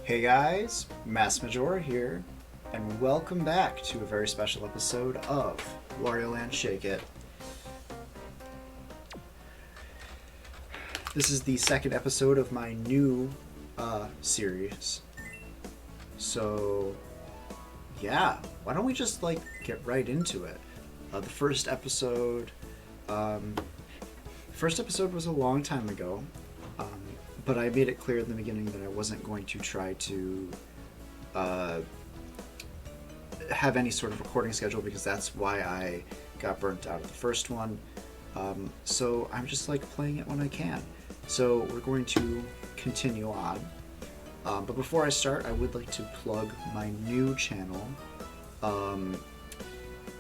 Hey guys, Mass Majora here, and welcome back to a very special episode of Wario Land Shake It. This is the second episode of my new series. So, yeah, why don't we just get right into it? The first episode was a long time ago. But I made it clear in the beginning that I wasn't going to try to have any sort of recording schedule because that's why I got burnt out of the first one. So I'm just playing it when I can. So we're going to continue on. But before I start, I would like to plug my new channel,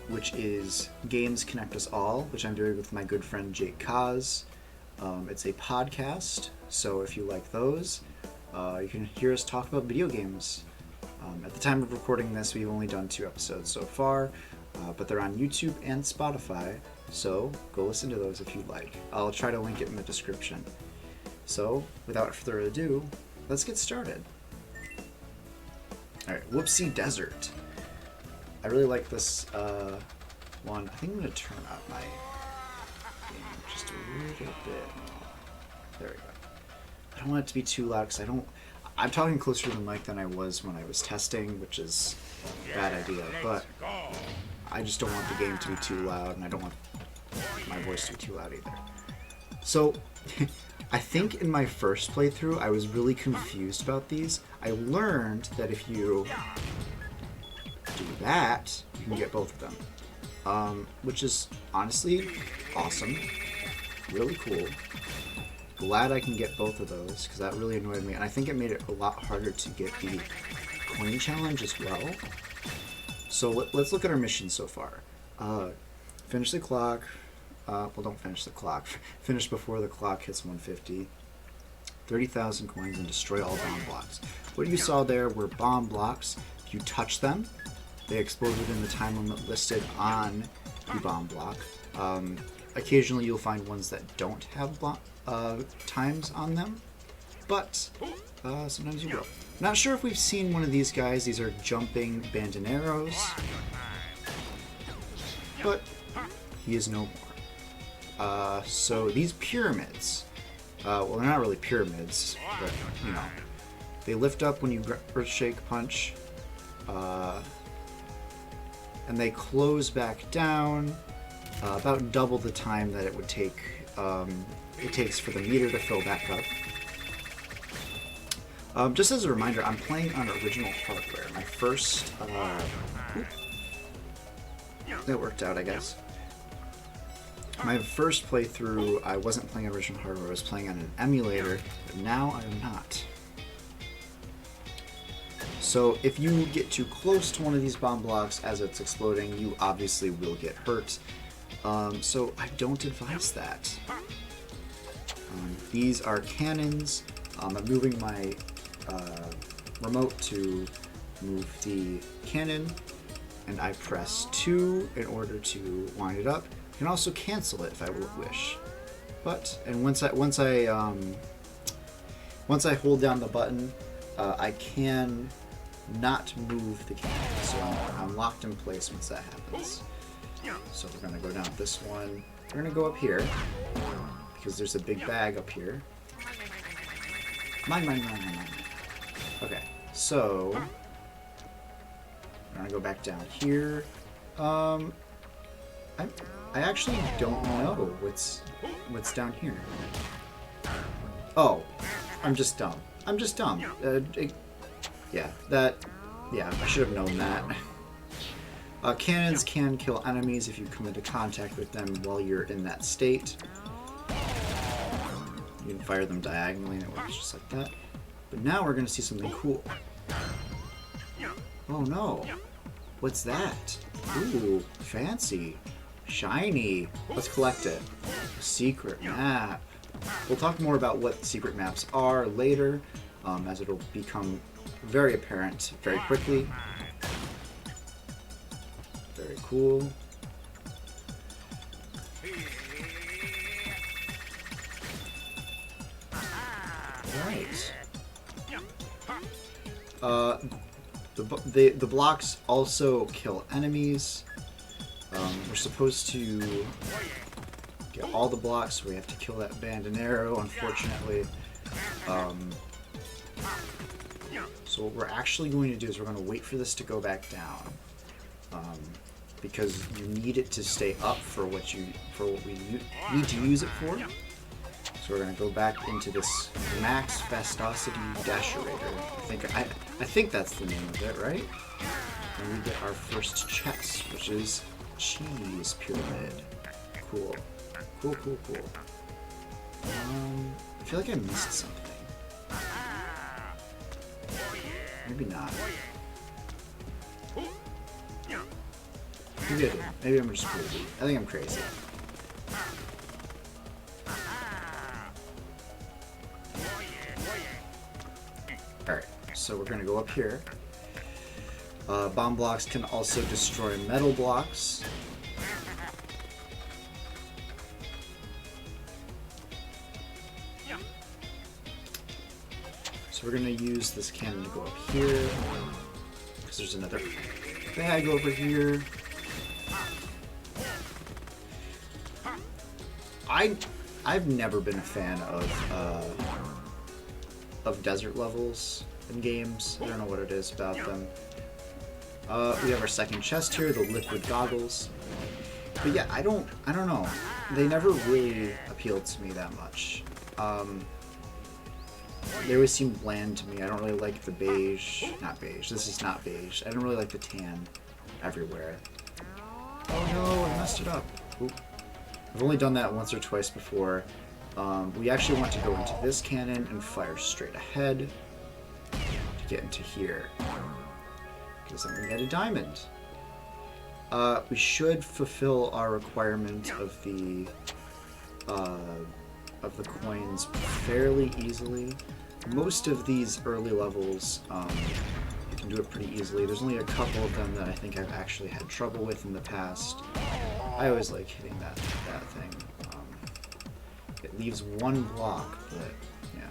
which is Games Connect Us All, which I'm doing with my good friend Jake Kaz. It's a podcast, so if you like those, you can hear us talk about video games. At the time of recording this, we've only done 2 episodes so far, but they're on YouTube and Spotify, so go listen to those if you'd like. I'll try to link it in the description. So, without further ado, let's get started. Alright, Whoopsie Desert. I really like this one. I think I'm going to turn up my just a little bit. There we go. I don't want it to be too loud because I'm talking closer to the mic than I was when I was testing, which is a bad idea, but I just don't want the game to be too loud, and I don't want my voice to be too loud either. So, I think in my first playthrough, I was really confused about these. I learned that if you do that, you can get both of them, which is honestly awesome. Really cool. Glad I can get both of those because that really annoyed me, and I think it made it a lot harder to get the coin challenge as well. So let's look at our mission so far. Finish the clock. Well, don't finish the clock. Finish before the clock hits 150. 30,000 coins and destroy all bomb blocks. What you saw there were bomb blocks. If you touch them, they exploded in the time limit listed on the bomb block. Occasionally you'll find ones that don't have times on them, but sometimes you will. Not sure if we've seen one of these guys. These are jumping bandoneros, but he is no more. So these pyramids, well, they're not really pyramids, but you know, they lift up when you Earthshake Punch, and they close back down. About double the time that it would take. It takes for the meter to fill back up. Just as a reminder, I'm playing on original hardware. My first. That worked out, I guess. My first playthrough, I wasn't playing on original hardware. I was playing on an emulator, but now I'm not. So if you get too close to one of these bomb blocks as it's exploding, you obviously will get hurt. So I don't advise that. These are cannons. I'm moving my remote to move the cannon, and I press 2 in order to wind it up. You can also cancel it if I wish. And once I hold down the button, I can not move the cannon, so I'm locked in place once that happens. So we're going to go down this one. We're going to go up here, because there's a big bag up here. Mine. Okay, so we're going to go back down here. I actually don't know what's down here. Oh, I'm just dumb. Yeah, I should have known that. Cannons can kill enemies if you come into contact with them while you're in that state. You can fire them diagonally and it works just like that. But now we're going to see something cool. Oh no. What's that? Ooh, fancy. Shiny. Let's collect it. Secret map. We'll talk more about what secret maps are later, as it'll become very apparent very quickly. Very cool. Alright. The blocks also kill enemies. We're supposed to get all the blocks. We have to kill that bandonero, unfortunately. So what we're actually going to do is we're going to wait for this to go back down, because you need it to stay up for what we need to use it for. So we're going to go back into this Max Fastosity Dasherator. I think that's the name of it, right? And we get our first chest, which is Cheese Pyramid. Cool. Cool. I feel like I missed something. Maybe not. Maybe I didn't. Maybe I'm just crazy. I think I'm crazy. Alright, so we're going to go up here. Bomb blocks can also destroy metal blocks. So we're going to use this cannon to go up here, because there's another bag over here. I've never been a fan of desert levels in games. I don't know what it is about them. We have our second chest here, the liquid goggles. But yeah, I don't know. They never really appealed to me that much. They always seem bland to me. I don't really like the beige. Not beige. This is not beige. I don't really like the tan everywhere. Oh no, I messed it up. Oop. I've only done that once or twice before. We actually want to go into this cannon and fire straight ahead to get into here, because then we get a diamond. We should fulfill our requirement of the coins fairly easily. Most of these early levels, you can do it pretty easily. There's only a couple of them that I think I've actually had trouble with in the past. I always like hitting that thing. It leaves one block, but yeah.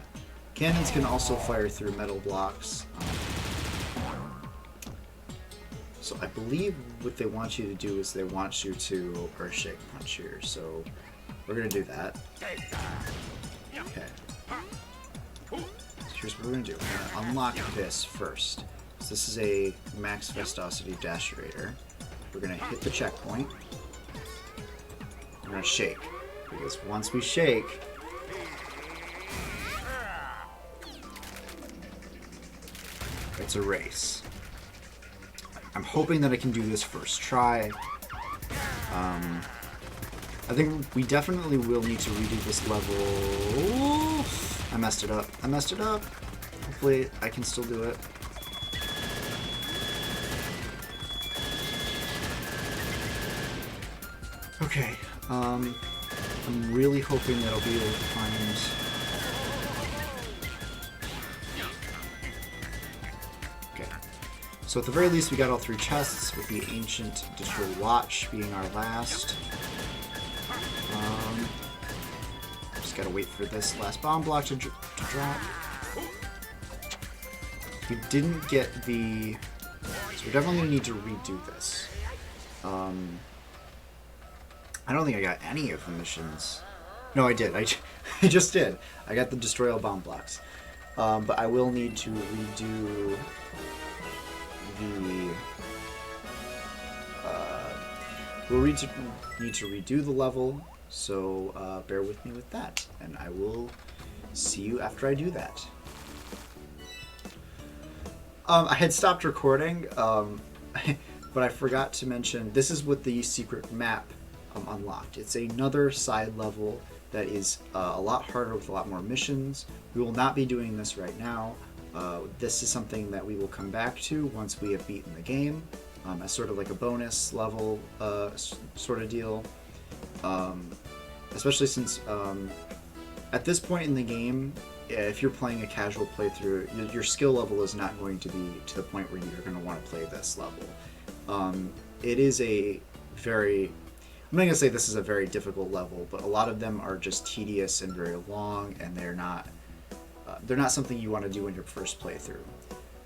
Cannons can also fire through metal blocks. So I believe what they want you to do is they want you to Earthshake Punch here. So we're going to do that. Okay. So here's what we're going to do. We're going to unlock this first. So this is a Max Fastosity Dasherator. We're going to hit the checkpoint. We're going to shake. Because once we shake, it's a race. I'm hoping that I can do this first try. I think we definitely will need to redo this level. I messed it up. Hopefully I can still do it. Okay. I'm really hoping that I'll be able to find... Okay. So at the very least we got all 3 chests, with the Ancient Digital Watch being our last. Just gotta wait for this last bomb block to drop. We didn't get the... So we're definitely gonna need to redo this. I don't think I got any of the missions. No, I did. I just did. I got the Destroy All Bomb Blocks. But I will need to redo the... we'll need to redo the level, so bear with me with that. And I will see you after I do that. I had stopped recording, but I forgot to mention, this is what the secret map unlocked. It's another side level that is a lot harder with a lot more missions. We will not be doing this right now. This is something that we will come back to once we have beaten the game, as sort of like a bonus level sort of deal. Especially since at this point in the game, if you're playing a casual playthrough, your skill level is not going to be to the point where you're going to want to play this level. It is a very... I'm not going to say this is a very difficult level, but a lot of them are just tedious and very long, and they're not something you want to do in your first playthrough.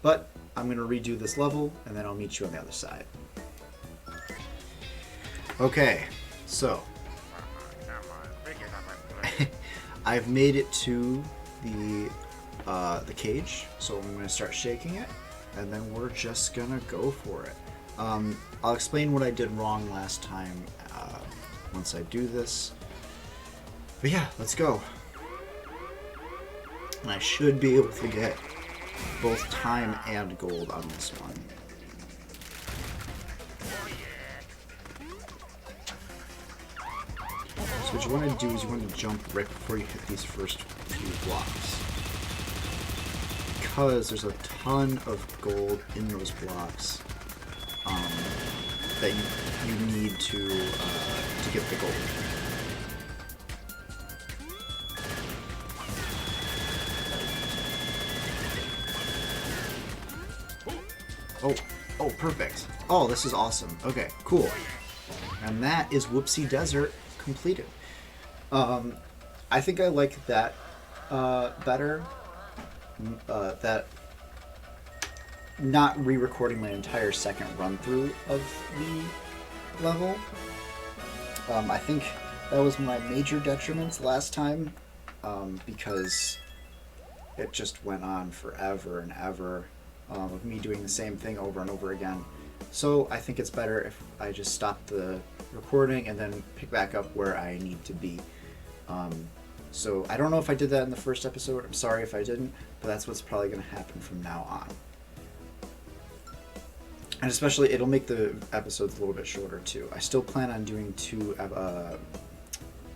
But I'm going to redo this level, and then I'll meet you on the other side. Okay, so I've made it to the cage, so I'm going to start shaking it, and then we're just going to go for it. I'll explain what I did wrong last time once I do this. But yeah, let's go. And I should be able to get both time and gold on this one. So what you want to do is you want to jump right before you hit these first few blocks. Because there's a ton of gold in those blocks that you need to get the gold. Oh, perfect. Oh, this is awesome. Okay, cool. And that is Whoopsie Desert completed. I think I like that better. That not re-recording my entire second run-through of the level. I think that was my major detriment last time, because it just went on forever and ever. Of me doing the same thing over and over again. So I think it's better if I just stop the recording and then pick back up where I need to be. So I don't know if I did that in the first episode. I'm sorry if I didn't, but that's what's probably going to happen from now on. And especially, it'll make the episodes a little bit shorter too. I still plan on doing two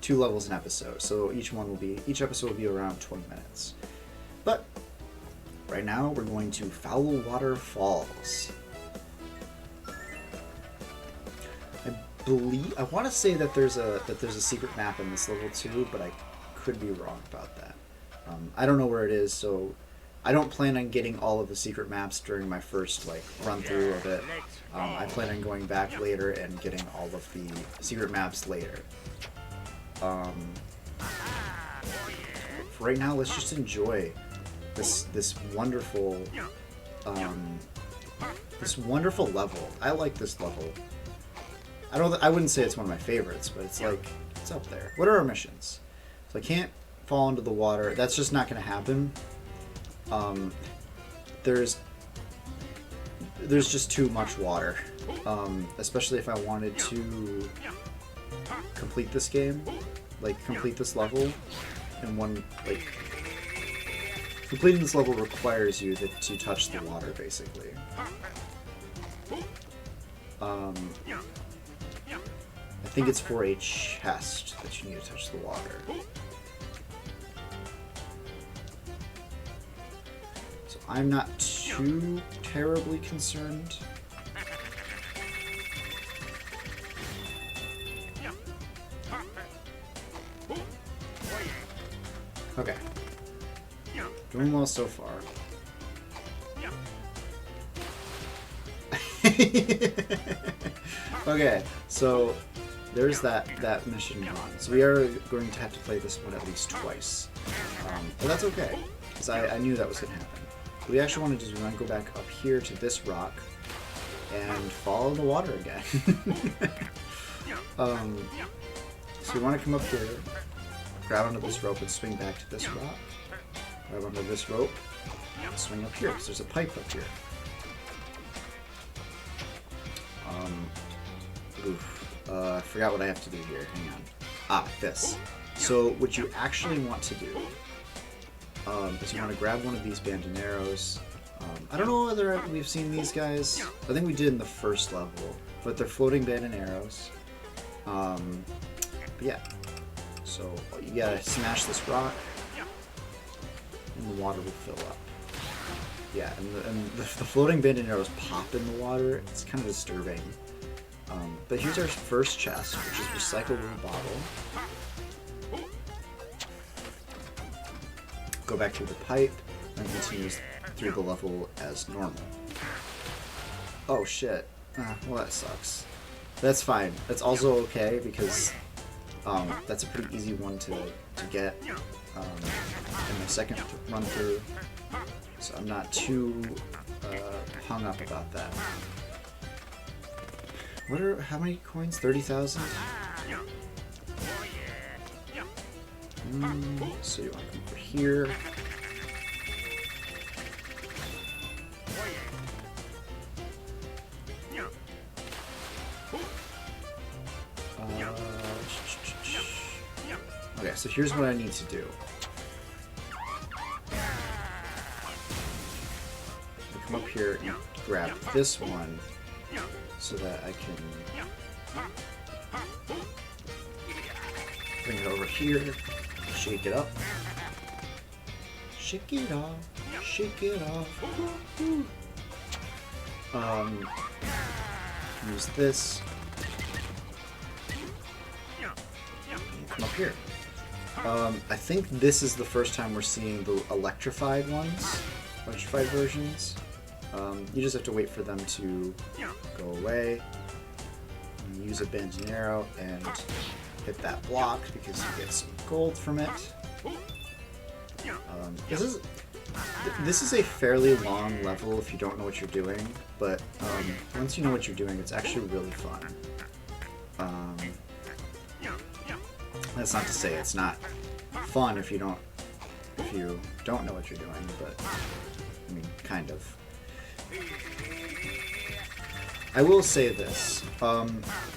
levels an episode, so each episode will be around 20 minutes. But right now, we're going to Foul Water Falls. I want to say that there's a secret map in this level too, but I could be wrong about that. I don't know where it is, so I don't plan on getting all of the secret maps during my first run through of it. I plan on going back later and getting all of the secret maps later. For right now, let's just enjoy this wonderful level. I like this level. I wouldn't say it's one of my favorites, but it's up there. What are our missions? So I can't fall into the water. That's just not going to happen. There's just too much water, especially if I wanted to complete this game, complete this level in one, completing this level requires you to touch the water, basically. I think it's for a chest that you need to touch the water. So I'm not too terribly concerned. Okay. Doing well so far. Okay, so there's that mission gone. So we are going to have to play this one at least twice. But that's okay, because I knew that was going to happen. What we actually want to do is we want to go back up here to this rock and fall in the water again. So we want to come up here, grab onto this rope and swing back to this rock. Grab onto this rope and swing up here, because there's a pipe up here. I forgot what I have to do here. Hang on. This. So what you actually want to do is you want to grab one of these bandoneros. I don't know whether we've seen these guys. I think we did in the first level, but they're floating bandoneros. But yeah. So you gotta smash this rock, and the water will fill up. Yeah, and the floating bandoneros pop in the water. It's kind of disturbing. But here's our first chest, which is recyclable bottle. Go back to the pipe, and continue through the level as normal. Oh shit. Well, that sucks. That's fine. That's also okay, because That's a pretty easy one to get in my second run through, so I'm not too hung up about that. How many coins? 30,000? So you want to come over here. Okay, so here's what I need to do. I come up here and grab this one so that I can bring it over here, shake it up, shake it off, shake it off. Use this. And come up here. I think this is the first time we're seeing the electrified versions. You just have to wait for them to go away. And use a bend and arrow and hit that block because you get some gold from it. This is a fairly long level if you don't know what you're doing, but once you know what you're doing, it's actually really fun. That's not to say it's not fun if you don't know what you're doing, but I mean, kind of. I will say this: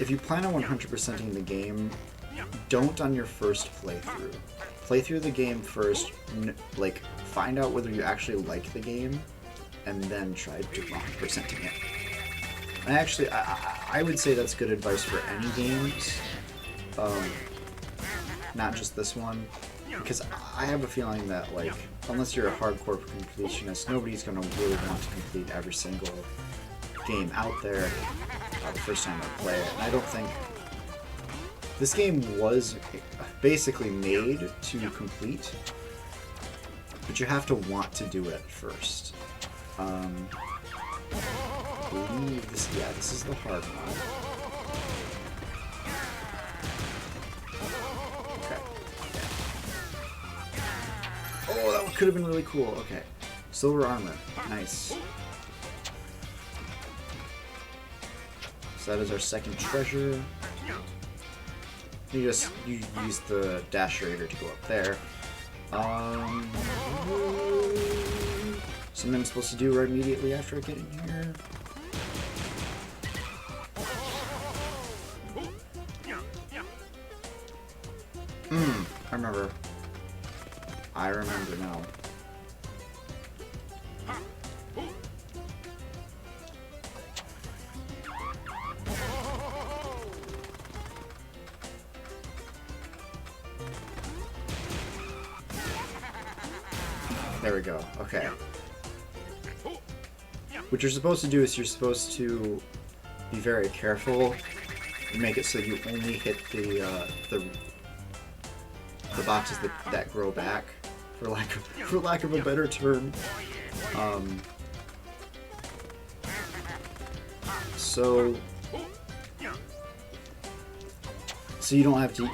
if you plan on 100%ing the game, don't on your first playthrough. Play through the game first, like find out whether you actually like the game, and then try to 100%ing it. And actually, I would say that's good advice for any games. Not just this one, because I have a feeling that, like, unless you're a hardcore completionist, nobody's going to really want to complete every single game out there the first time I play it. And I don't think... This game was basically made to complete, but you have to want to do it first. I believe this, yeah, this is the hard one. Oh, that could have been really cool. Okay. Silver armor. Nice. So that is our second treasure. You use the dasherator to go up there. Something I'm supposed to do right immediately after I get in here. I remember now. There we go. Okay. What you're supposed to do is you're supposed to be very careful and make it so you only hit the boxes that grow back, for lack of a better term. So you don't have to.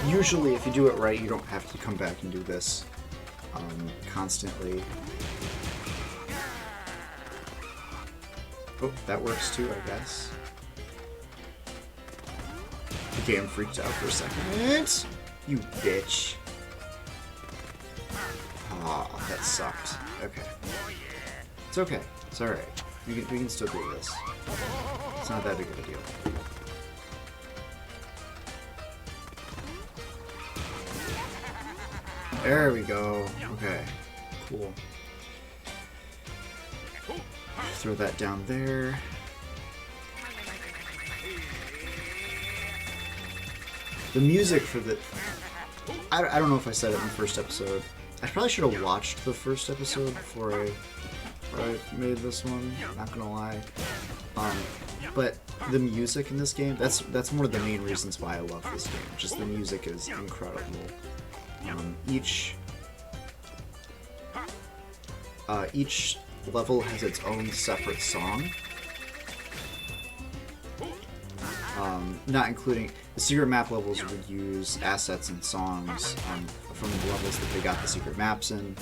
Usually, if you do it right, you don't have to come back and do this constantly. Oh, that works too, I guess. The game freaked out for a second. You bitch. Aw, that sucked. Okay. It's okay. It's alright. We can still do this. It's not that big of a deal. There we go. Okay. Cool. Throw that down there. The music for the... I don't know if I said it in the first episode. I probably should have watched the first episode before I made this one, not gonna lie. But the music in this game, that's one of the main reasons why I love this game. Just the music is incredible. Each level has its own separate song. Not including the secret map levels would use assets and songs from the levels that they got the secret maps in.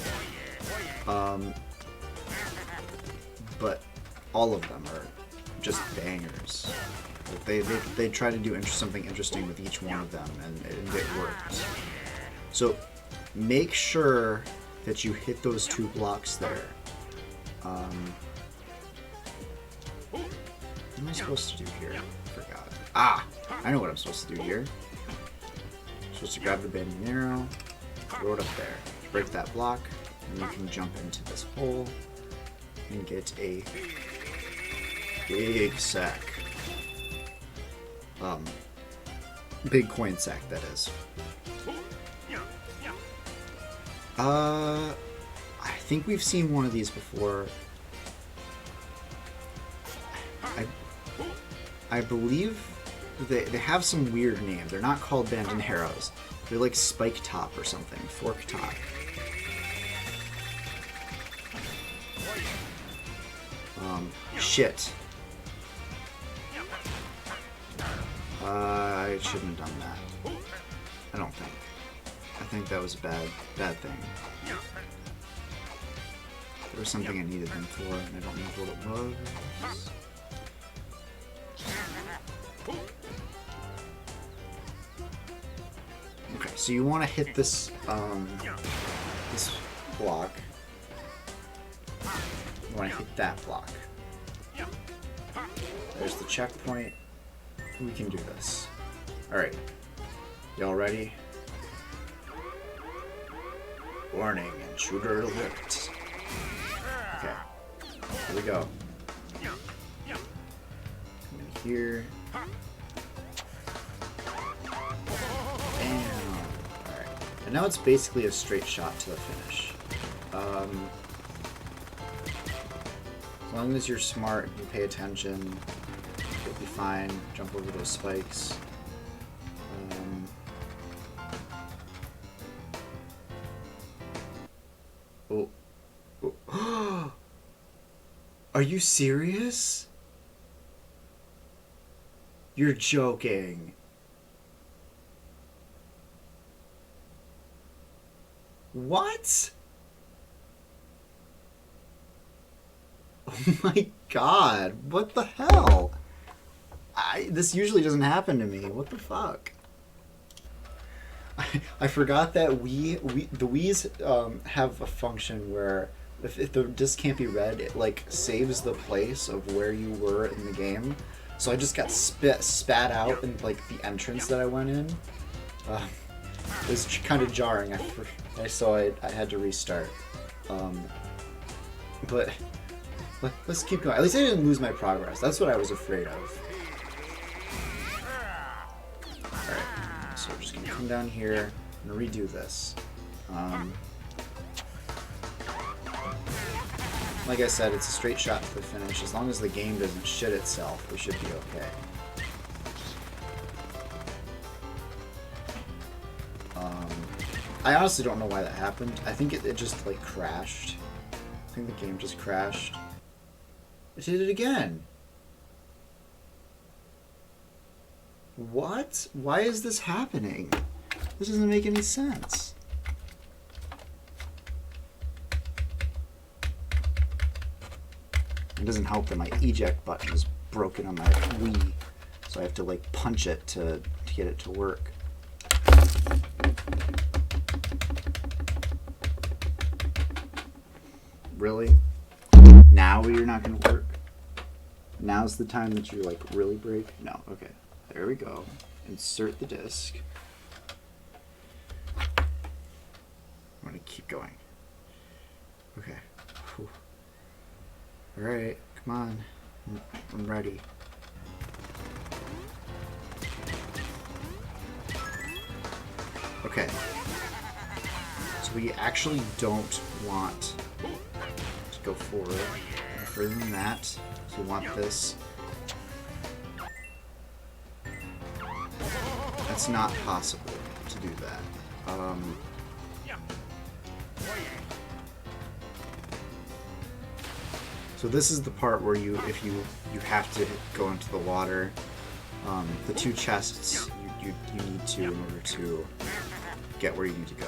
But all of them are just bangers. They try to do something interesting with each one of them, and it works. So make sure that you hit those 2 blocks there. What am I supposed to do here? I forgot. Ah! I know what I'm supposed to do here. I'm supposed to grab the bending arrow, throw it up there, break that block, and you can jump into this hole and get a big sack. Big coin sack, that is. I think we've seen one of these before. I believe they have some weird name. They're not called bandoneros. They're like spike top or something. Fork top. Shit. I shouldn't have done that. I don't think. I think that was a bad thing. There was something I needed them for, and I don't know what it was. Okay, so you want to hit this this block. You want to hit that block. There's the checkpoint. We can do this. Alright. Y'all ready? Warning, intruder alert. Okay. Here we go. Come in here. Bam. Alright. And now it's basically a straight shot to the finish. As long as you're smart and you pay attention, you'll be fine. Jump over those spikes. Oh. Are you serious? You're joking. What? Oh my god, what the hell? This usually doesn't happen to me. What the fuck? I forgot that the Wii's have a function where if the disc can't be read, it like saves the place of where you were in the game. So I just got spat out in like the entrance that I went in. It was kind of jarring. So I had to restart. But let's keep going. At least I didn't lose my progress. That's what I was afraid of. Alright, so we're just gonna come down here and redo this. Like I said, it's a straight shot to the finish. As long as the game doesn't shit itself, we should be okay. I honestly don't know why that happened. I think it just like crashed. I think the game just crashed. It did it again. What? Why is this happening? This doesn't make any sense. It doesn't help that my eject button is broken on my Wii, so I have to like punch it to get it to work. Really? Now you're not gonna work? Now's the time that you like really break? No, okay. There we go. Insert the disc. I'm gonna keep going. Okay. Whew. Alright, come on. I'm ready. Okay. So we actually don't want to go forward any further than that. So we want this. It's not possible to do that. So this is the part where if you have to go into the water. the 2 chests you need to in order to get where you need to go.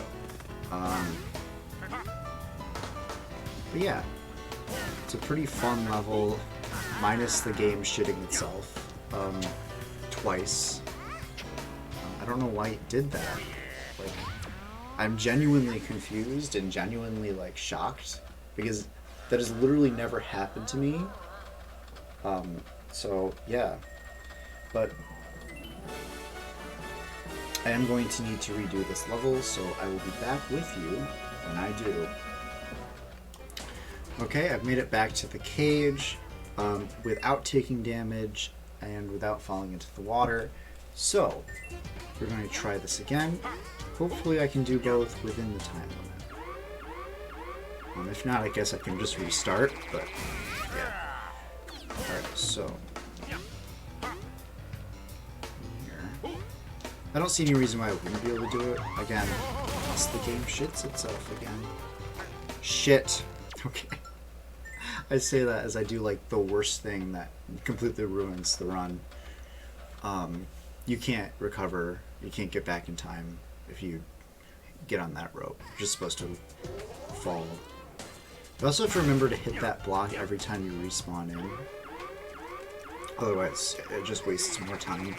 But yeah, it's a pretty fun level, minus the game shitting itself twice. I don't know why it did that. Like, I'm genuinely confused and genuinely like shocked because that has literally never happened to me. So yeah, but I am going to need to redo this level, so I will be back with you when I do. Okay, I've made it back to the cage without taking damage and without falling into the water. So we're going to try this again. Hopefully I can do both within the time limit. If not, I guess I can just restart, but yeah. Alright, so here. I don't see any reason why I wouldn't be able to do it again, unless the game shits itself again. Shit. Okay. I say that as I do like the worst thing that completely ruins the run. You can't recover, you can't get back in time if you get on that rope. You're just supposed to fall. You also have to remember to hit that block every time you respawn in. Otherwise, it just wastes more time.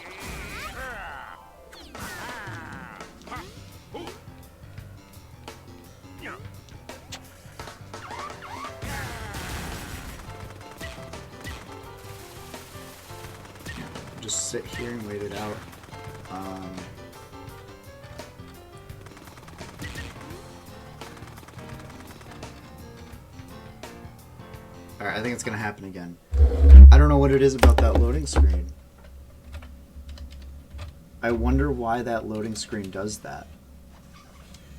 Just sit here and wait it out. Alright, I think it's gonna happen again. I don't know what it is about that loading screen. I wonder why that loading screen does that.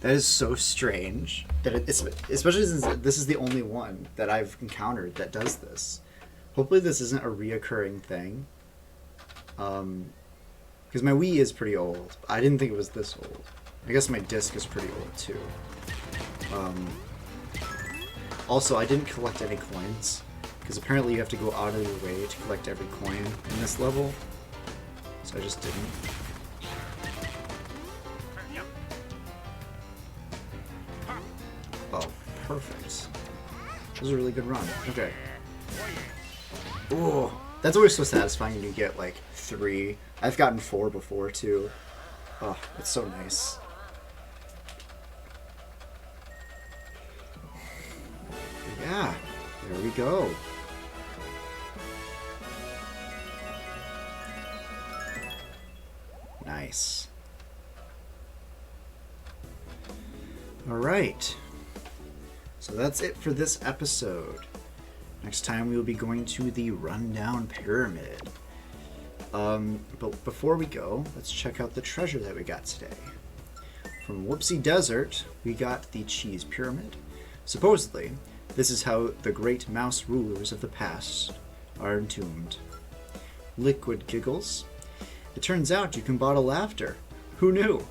That is so strange. That especially since this is the only one that I've encountered that does this. Hopefully this isn't a reoccurring thing. Because my Wii is pretty old. I didn't think it was this old. I guess my disc is pretty old too. Also, I didn't collect any coins, because apparently you have to go out of your way to collect every coin in this level. So I just didn't. Oh, perfect. That was a really good run. Okay. Ooh, that's always so satisfying when you get like 3. I've gotten 4 before too. Oh, it's so nice. Yeah, there we go. Nice. All right. So that's it for this episode. Next time we will be going to the Rundown Pyramid. But before we go, let's check out the treasure that we got today. From Whoopsie Desert, we got the Cheese Pyramid. Supposedly, this is how the great mouse rulers of the past are entombed. Liquid Giggles. It turns out you can bottle laughter. Who knew?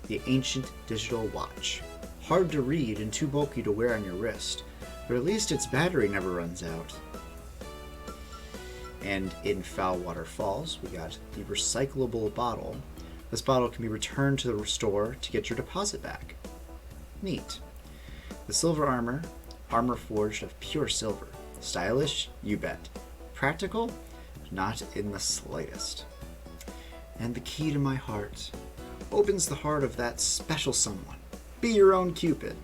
The Ancient Digital Watch. Hard to read and too bulky to wear on your wrist, but at least its battery never runs out. And in Foulwater Falls, we got the recyclable bottle. This bottle can be returned to the store to get your deposit back. Neat. The silver armor forged of pure silver. Stylish? You bet. Practical? Not in the slightest. And the key to my heart opens the heart of that special someone. Be your own Cupid.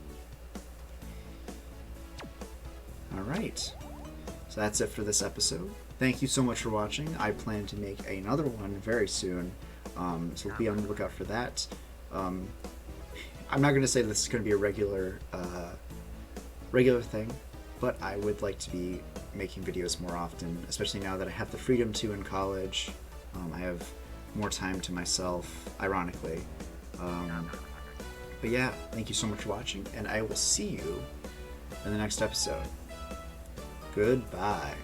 Alright. So that's it for this episode. Thank you so much for watching. I plan to make another one very soon. So be on the lookout for that. I'm not going to say this is going to be a regular thing, but I would like to be making videos more often, especially now that I have the freedom to in college. I have more time to myself, ironically. But yeah, thank you so much for watching, and I will see you in the next episode. Goodbye.